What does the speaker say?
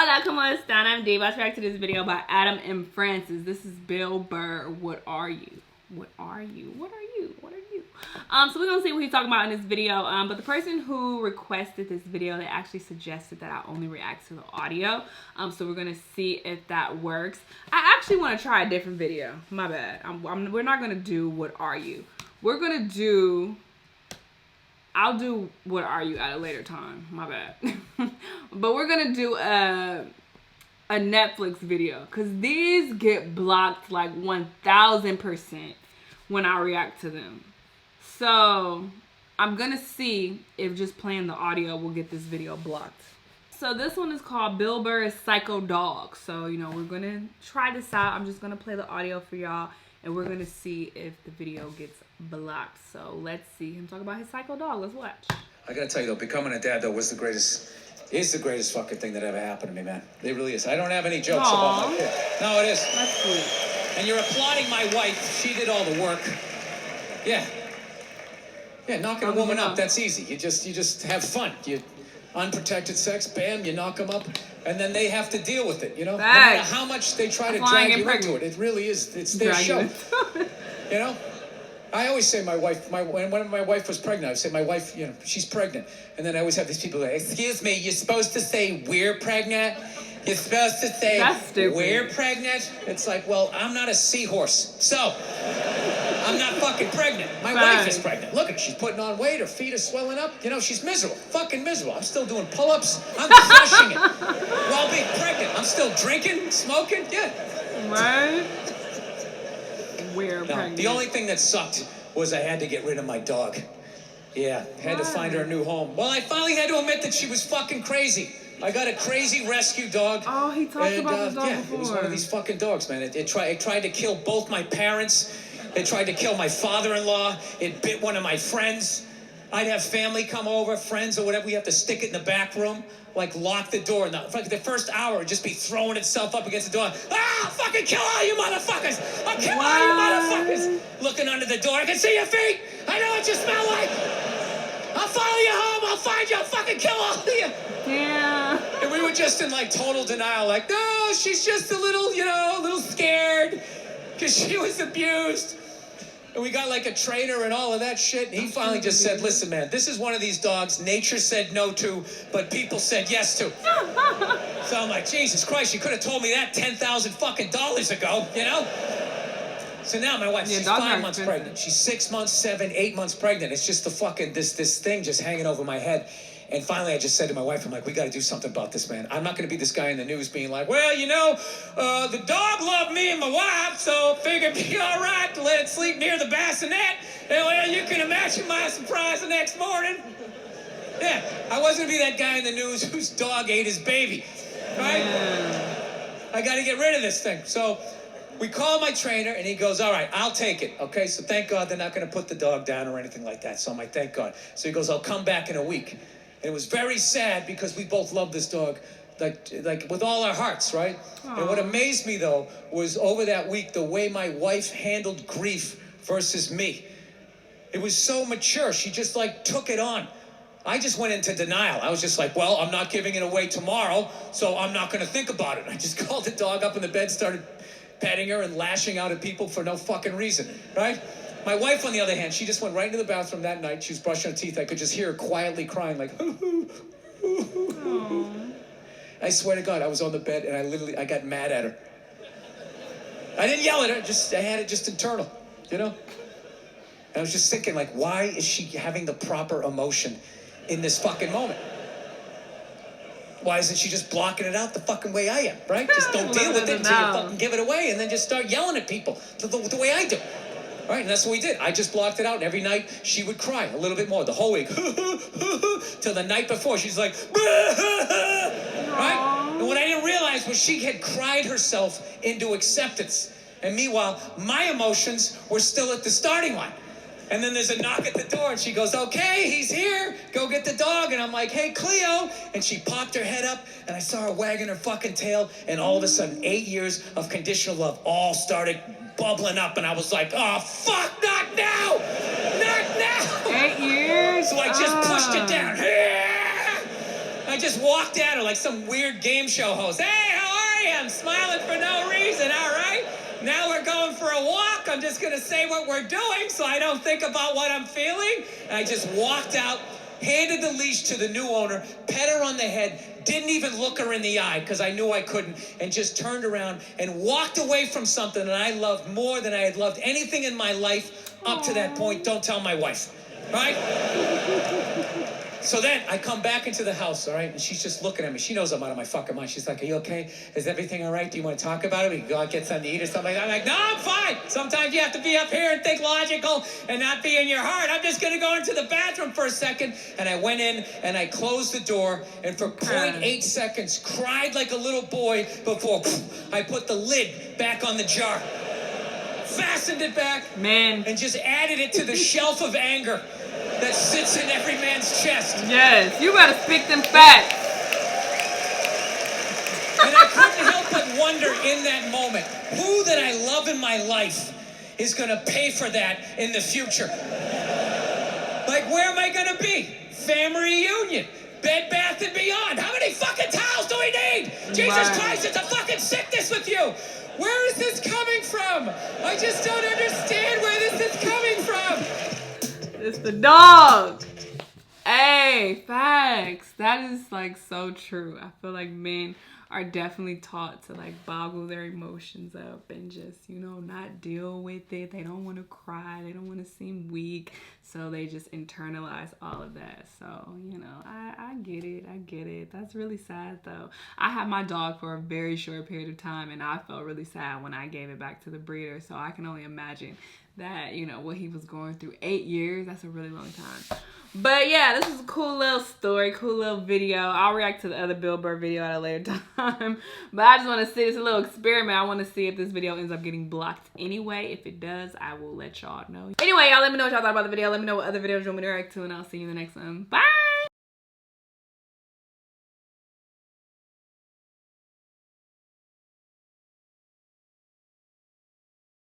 Hola, ¿cómo están? I'm Dave. I react to this video by Adam and Francis. This is Bill Burr. What are you? What are you? What are you? What are you? So we're gonna see what he's talking about in this video. But the person who requested this video, they actually suggested that I only react to the audio. So we're gonna see if that works. I actually want to try a different video. My bad. We're not gonna do what are you. We're gonna do. I'll do what are you at a later time. My bad. But we're gonna do a Netflix video because these get blocked like 1000% when I react to them. So I'm gonna see if just playing the audio will get this video blocked. So this one is called Bill Burr's Psycho Dog. So we're gonna try this out. I'm just gonna play the audio for y'all and we're gonna see if the video gets blocked. So let's see him talk about his psycho dog. Let's watch. I gotta tell you though, becoming a dad though is the greatest fucking thing that ever happened to me, man. It really is. I don't have any jokes about my kid. No, it is. That's sweet. And you're applauding my wife. She did all the work. Yeah, knocking a woman up, that's easy. You just have fun. You unprotected sex, bam, you knock them up, and then they have to deal with it, No matter how much they try to drag you into it, it really is, it's their show. I always say my wife, when my wife was pregnant, I would say my wife, she's pregnant. And then I always have these people like, excuse me, you're supposed to say we're pregnant? You're supposed to say we're pregnant? It's like, well, I'm not a seahorse, so I'm not fucking pregnant. My wife is pregnant. Look at her, she's putting on weight, her feet are swelling up. She's miserable, fucking miserable. I'm still doing pull-ups, I'm crushing it. While being pregnant, I'm still drinking, smoking, Right? We're pregnant. The only thing that sucked was I had to get rid of my dog. Yeah, had to find her a new home. Well, I finally had to admit that she was fucking crazy. I got a crazy rescue dog. Oh, he talked about the dog before. It was one of these fucking dogs, man. It tried to kill both my parents. It tried to kill my father-in-law. It bit one of my friends. I'd have family come over, friends or whatever. We have to stick it in the back room, like lock the door. And the first hour, it'd just be throwing itself up against the door. Ah, fucking kill all you motherfuckers! I'll kill all you motherfuckers! Looking under the door, I can see your feet! I know what you smell like! I'll follow you home, I'll find you, I'll fucking kill all of you! Yeah. And we were just in like total denial, like, no, she's just a little, a little scared, because she was abused. And we got like a trainer and all of that shit. And he finally just said, listen, man, this is one of these dogs nature said no to, but people said yes to. So I'm like, Jesus Christ, you could have told me that $10,000 fucking dollars ago, So now my wife, she's 5 months pregnant. She's 6 months, 7, 8 months pregnant. It's just the fucking, this thing just hanging over my head. And finally, I just said to my wife, I'm like, we got to do something about this, man. I'm not going to be this guy in the news being like, well, the dog loved me and my wife, so figured it'd be all right to let it sleep near the bassinet. And, well, you can imagine my surprise the next morning. Yeah, I wasn't going to be that guy in the news whose dog ate his baby, right? I got to get rid of this thing. So we call my trainer, and he goes, all right, I'll take it, okay? So thank God they're not going to put the dog down or anything like that. So I'm like, thank God. So he goes, I'll come back in a week. And it was very sad because we both loved this dog, like with all our hearts, right? Aww. And what amazed me, though, was over that week, the way my wife handled grief versus me. It was so mature. She just, took it on. I just went into denial. I was just like, well, I'm not giving it away tomorrow, so I'm not going to think about it. I just called the dog up in the bed, started petting her and lashing out at people for no fucking reason, right? My wife, on the other hand, she just went right into the bathroom that night. She was brushing her teeth. I could just hear her quietly crying, like, I swear to God, I was on the bed, and I got mad at her. I didn't yell at her. I had it just internal, And I was just thinking, like, why is she having the proper emotion in this fucking moment? Why isn't she just blocking it out the fucking way I am, right? Just don't deal with it until you fucking give it away, and then just start yelling at people the way I do. Right, and that's what we did. I just blocked it out, and every night she would cry a little bit more, the whole week. Till the night before, she's like, right? And what I didn't realize was she had cried herself into acceptance. And meanwhile, my emotions were still at the starting line. And then there's a knock at the door, and she goes, okay, he's here. Go get the dog. And I'm like, hey, Cleo. And she popped her head up, and I saw her wagging her fucking tail. And all of a sudden, 8 years of conditional love all started bubbling up, and I was like, oh, fuck, not now! Not now! 8 years? So I just pushed it down. I just walked at her like some weird game show host. Hey, how are you? I'm smiling for no reason, all right? Now we're going for a walk. I'm just going to say what we're doing so I don't think about what I'm feeling. And I just walked out, handed the leash to the new owner, pet her on the head, didn't even look her in the eye because I knew I couldn't, and just turned around and walked away from something that I loved more than I had loved anything in my life up to that point. Don't tell my wife, right? So then I come back into the house, all right, and she's just looking at me. She knows I'm out of my fucking mind. She's like, are you okay? Is everything all right? Do you want to talk about it? We can go out and get something to eat or something like that. I'm like, no, I'm fine. Sometimes you have to be up here and think logical and not be in your heart. I'm just going to go into the bathroom for a second. And I went in and I closed the door and for 0.8 seconds cried like a little boy before I put the lid back on the jar. Fastened it back. Man. And just added it to the shelf of anger that sits in every man's chest. Yes, you gotta speak them facts. And I couldn't help but wonder in that moment, who that I love in my life is gonna pay for that in the future? Like, where am I gonna be? Family reunion, Bed Bath & Beyond. How many fucking towels do we need? Jesus Christ, it's a fucking sickness with you. Where is this coming from? I just don't understand where this is coming from. It's the dog. Hey, facts. That is like so true. I feel like men are definitely taught to like boggle their emotions up and just, you know, not deal with it. They don't want to cry. They don't want to seem weak. So they just internalize all of that. So, you know, I get it. I get it. That's really sad though. I had my dog for a very short period of time and I felt really sad when I gave it back to the breeder. So I can only imagine that, you know, what he was going through. 8 years, that's a really long time. But yeah, this is a cool little story, cool little video. I'll react to the other Bill Burr video at a later time. But I just want to see, it's a little experiment. I want to see if this video ends up getting blocked anyway. If it does, I will let y'all know. Anyway, y'all let me know what y'all thought about the video. Let me know what other videos you want me to react to, and I'll see you in the next one. Bye!